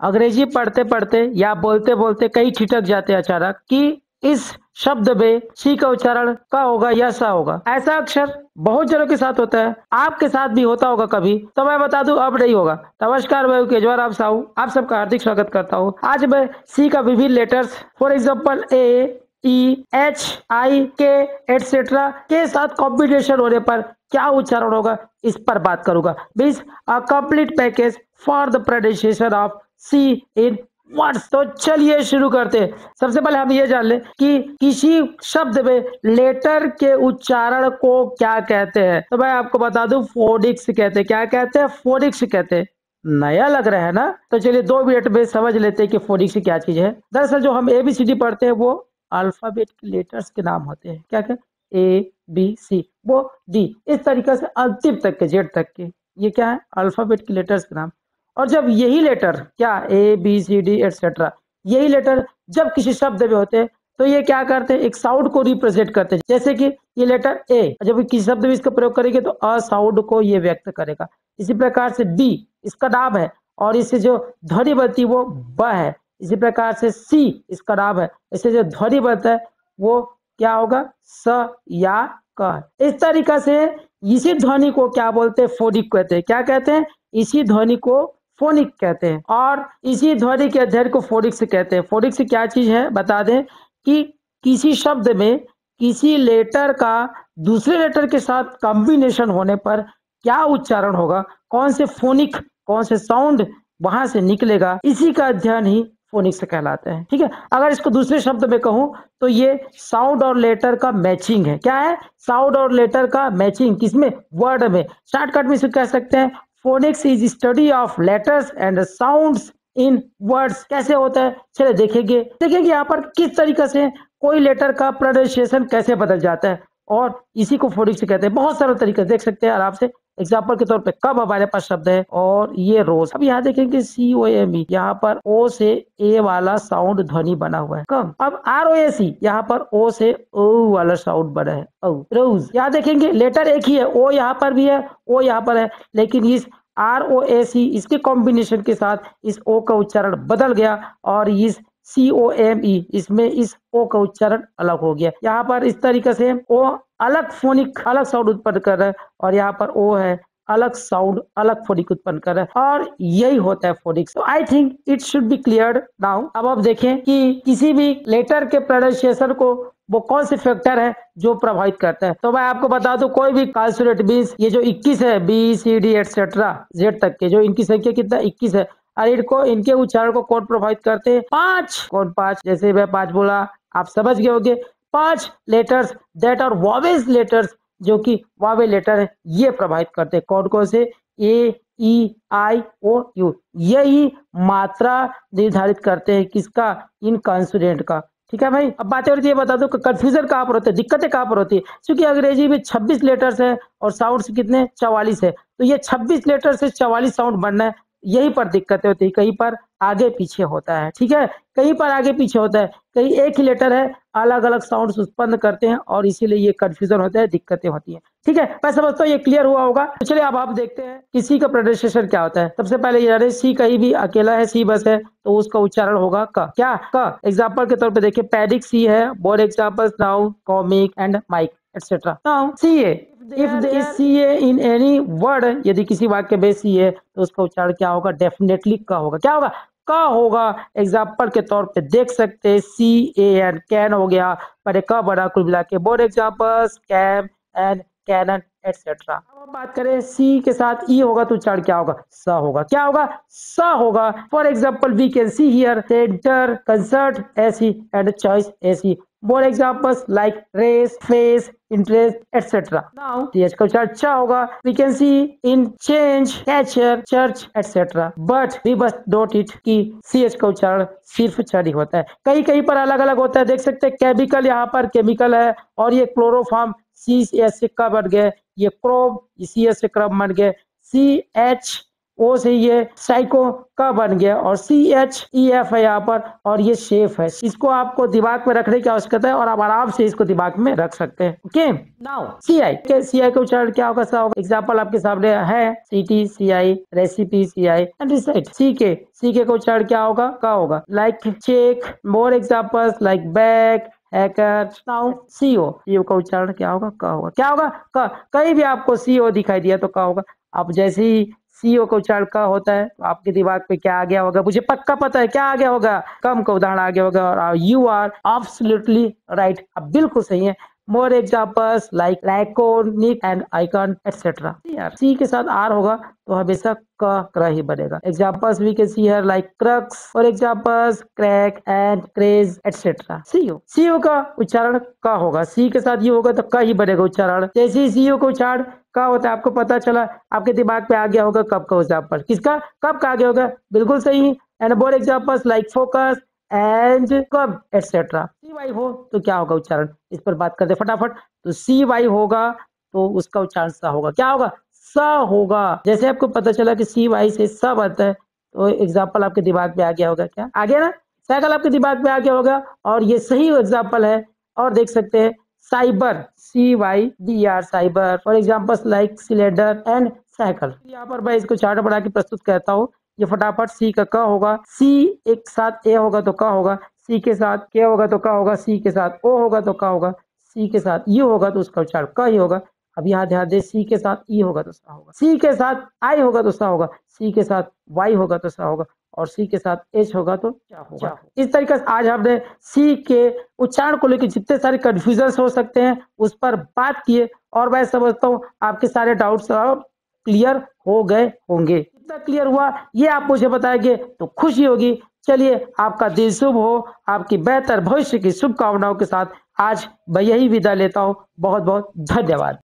अंग्रेजी पढ़ते पढ़ते या बोलते बोलते कई ठिठक जाते हैं अचानक कि इस शब्द में सी का उच्चारण का होगा या सा होगा। ऐसा अक्सर बहुत जनों के साथ होता है, आपके साथ भी होता होगा कभी। तो मैं बता दूं अब नहीं होगा। नमस्कार, मैं केजरीवाल आप साहू आप सबका हार्दिक स्वागत करता हूँ। आज मैं सी का विभिन्न letters for example A E H I के एटसेट्रा के साथ कॉम्बिनेशन होने पर क्या उच्चारण होगा इस पर बात करूंगा। Means a complete package for the pronunciation of C in words. तो चलिए शुरू करते हैं। सबसे पहले हम ये जान लें कि किसी शब्द में लेटर के उच्चारण को क्या कहते हैं। तो मैं आपको बता दूं फोनिक्स कहते हैं। क्या कहते हैं? फोनिक्स कहते हैं। नया लग रहा है ना? तो चलिए 2 मिनट में समझ लेते हैं कि फोनिक्स क्या चीज है। दरअसल जो हम ABCD पढ़ते हैं वो अल्फाबेट के लेटर्स के नाम होते हैं। क्या क्या? ABC, वो D, इस तरीके से अंतिम तक के जेड तक के ये क्या है? अल्फाबेट के लेटर्स के नाम। और जब यही लेटर क्या ABCD एटसेट्रा यही लेटर जब किसी शब्द में होते हैं तो ये क्या करते हैं? एक साउंड को रिप्रेजेंट करते हैं। जैसे कि ये लेटर ए जब किसी शब्द में इसका प्रयोग करेंगे तो अ साउंड को ये व्यक्त करेगा। इसी प्रकार से डी इसका नाम है और इससे जो ध्वनि बनती है वो ब है। इसी प्रकार से सी इसका नाम है, इससे जो ध्वनि बनता है वो क्या होगा? स या क। इस तरीका से इसी ध्वनि को क्या बोलते हैं? फोनिक कहते हैं। क्या कहते हैं? इसी ध्वनि को फोनिक कहते हैं और इसी ध्वनि के अध्ययन को फोनिक्स कहते हैं। फोनिक्स क्या चीज है बता दें कि किसी शब्द में किसी लेटर का दूसरे लेटर के साथ कॉम्बिनेशन होने पर क्या उच्चारण होगा, कौन से फोनिक कौन से साउंड वहां से निकलेगा, इसी का अध्ययन ही फोनिक्स कहलाता है। ठीक है, अगर इसको दूसरे शब्द में कहूं तो ये साउंड और लेटर का मैचिंग है। क्या है? साउंड और लेटर का मैचिंग। किसमें? वर्ड में। शॉर्टकट में इसे कह सकते हैं phoenix is study of letters and sounds in words. कैसे होता है चलिए देखेंगे यहाँ पर किस तरीके से कोई लेटर का प्रोनाउंसिएशन कैसे बदल जाता है और इसी को फोनिक्स कहते हैं। बहुत सारे तरीके देख सकते हैं आराम से। एग्जाम्पल के तौर पे कब हमारे पास शब्द है और ये रोज। अब यहाँ देखेंगे COME, यहाँ पर ओ से ए वाला साउंड ध्वनि बना हुआ है। कम अब ROAC, यहाँ पर ओ से ओ वाला साउंड बना है। रोज। यहाँ देखेंगे लेटर एक ही है, ओ यहाँ पर भी है, ओ यहाँ पर है, लेकिन इस ROAC इसके कॉम्बिनेशन के साथ इस ओ का उच्चारण बदल गया और इस COME इसमें इस ओ का उच्चारण अलग हो गया। यहाँ पर इस तरीके से ओ अलग फोनिक अलग साउंड उत्पन्न कर रहा है और यहाँ पर ओ है अलग साउंड अलग फोनिक उत्पन्न कर रहा है और यही होता है फोनिक्स। तो I think it should be clear now. अब आप देखें कि किसी भी लेटर के प्रोनाउंसिएशन को वो कौन से फैक्टर है जो प्रभावित करता है। तो मैं आपको बता दूं कोई भी कॉन्सोनेंट मींस ये जो 21 है BCD एटसेट्रा जेड तक के जो इनकी संख्या कितना 21 है और इनको इनके उच्चारण को कौन प्रभावित करते हैं? 5। कौन 5? जैसे मैं 5 बोला आप समझ गए होंगे। 5 letters that are vowel letters जो कि वावेल लेटर है ये प्रभावित करते हैं। कौन कौन से? AEIOU। यही मात्रा निर्धारित करते हैं किसका? इन कॉन्सोनेंट का। ठीक है भाई। अब बातें होती है बता दो कंफ्यूजन कहाँ पर होती है, दिक्कतें कहाँ पर होती है। क्योंकि अंग्रेजी में 26 लेटर्स है और साउंड कितने? 44 है। तो ये 26 लेटर से 44 साउंड बनना है, यही पर दिक्कतें होती है। कहीं पर आगे पीछे होता है। ठीक है, कहीं पर आगे पीछे होता है, कहीं एक ही लेटर है अलग अलग साउंड उत्पन्न करते हैं और इसीलिए ये कंफ्यूजन होता है, दिक्कतें होती है। ठीक है, मैं समझता हूँ ये क्लियर हुआ होगा। तो चलिए अब आप देखते हैं कि सी का प्रोनाउंसिएशन क्या होता है। सबसे पहले ये सी कहीं भी अकेला है, सी बस है तो उसका उच्चारण होगा क। क्या? क। एग्जाम्पल के तौर पर देखिए पैडिक सी है, board examples now comic and mic etcetera. Now CA if the CA in any word, यदि किसी वाक्य में सी है तो उसका उच्चारण क्या होगा? डेफिनेटली क होगा। क्या होगा? क होगा। एग्जाम्पल के तौर पे देख सकते हैं CAN कैन हो गया, पर क बना कुल मिला के। Board examples cam and cannon etcetera. अब हम बात करें सी के साथ ई होगा तो उच्चारण क्या होगा? स होगा। क्या होगा? स होगा। For example we can see here centre concert AC and choice AC। More examples like race, face, interest, etc. Now, CH का उच्चारण च होगा. We can see in change, catcher, church, etc. But we must note it कि CH का उच्चारण सिर्फ च नहीं होता है, कहीं कहीं पर अलग अलग होता है। देख सकते हैं केमिकल, यहाँ पर केमिकल है और ये क्लोरोफॉर्म CH से का बन गए, ये क्रोम CH से क्रम बन गए। CH ओ से ये साइको का बन गया और CHEF है यहाँ पर और ये शेफ है। इसको आपको दिमाग में रखने की आवश्यकता है और आप आराम से इसको दिमाग में रख सकते हैं। ओके, नाउ CI का उच्चारण क्या होगा? एग्जाम्पल आपके सामने है, city CI, recipe CI and recite CK का उच्चारण क्या होगा? का होगा। Like check, more examples like back, hacker. Now CO का उच्चारण क्या होगा? का होगा। क्या होगा? का। कहीं भी आपको CO दिखाई दिया तो का होगा। अब जैसे ही CO का उच्चारण का होता है तो आपके दिमाग पे क्या आ गया होगा? मुझे पक्का पता है क्या आ गया होगा। कम का उदाहरण आ गया होगा और यू आर एब्सोल्युटली राइट, अब बिल्कुल सही है। More examples like laconic and icon etcetera. C के साथ आर होगा तो हमेशा क ही बनेगा। Examples we can see here like crux, for examples crack and craze etcetera. CO का उच्चारण का होगा। सी के साथ ये होगा तो का ही बनेगा उच्चारण। जैसे ही सीओ का उच्चारण का होता है आपको पता चला, आपके दिमाग पे आ गया होगा कब का एग्जाम्पल। किसका? कब का आ गया होगा, बिल्कुल सही। And more examples like focus and कब एटसेट्रा। CY हो तो क्या होगा उच्चारण, इस पर बात करते फटाफट। तो CY होगा तो उसका उच्चारण सा होगा। क्या होगा? सा होगा। जैसे आपको पता चला कि CY से सा बनता है तो एग्जाम्पल आपके दिमाग में आ गया होगा। क्या आ गया ना? साइकिल आपके दिमाग में आ गया होगा और ये सही एग्जाम्पल है। और देख सकते हैं cyber, CYBR cyber, for examples like cylinder and cycle. यहाँ पर मैं इसको चार्ट बना के प्रस्तुत करता हूँ। ये फटाफट सी का क होगा, सी एक साथ ए होगा तो क होगा, सी के साथ के होगा तो क होगा, सी के साथ ओ होगा तो क होगा, सी के साथ यू होगा तो उसका उच्चारण क ही होगा। अब यहाँ ध्यान दे, सी के साथ ई होगा तो सा होगा, सी के साथ आई होगा तो सा होगा, सी के साथ वाई होगा तो सा होगा और सी के साथ एच होगा तो क्या होगा। इस तरीके से आज हमने सी के उच्चारण को लेकर जितने सारे कंफ्यूजन हो सकते हैं उस पर बात किए और मैं समझता हूँ आपके सारे डाउट्स क्लियर हो गए होंगे। कितना क्लियर हुआ ये आप मुझे बताएंगे तो खुशी होगी। चलिए, आपका दिन शुभ हो, आपकी बेहतर भविष्य की शुभकामनाओं के साथ आज मैं यही विदा लेता हूँ। बहुत बहुत धन्यवाद।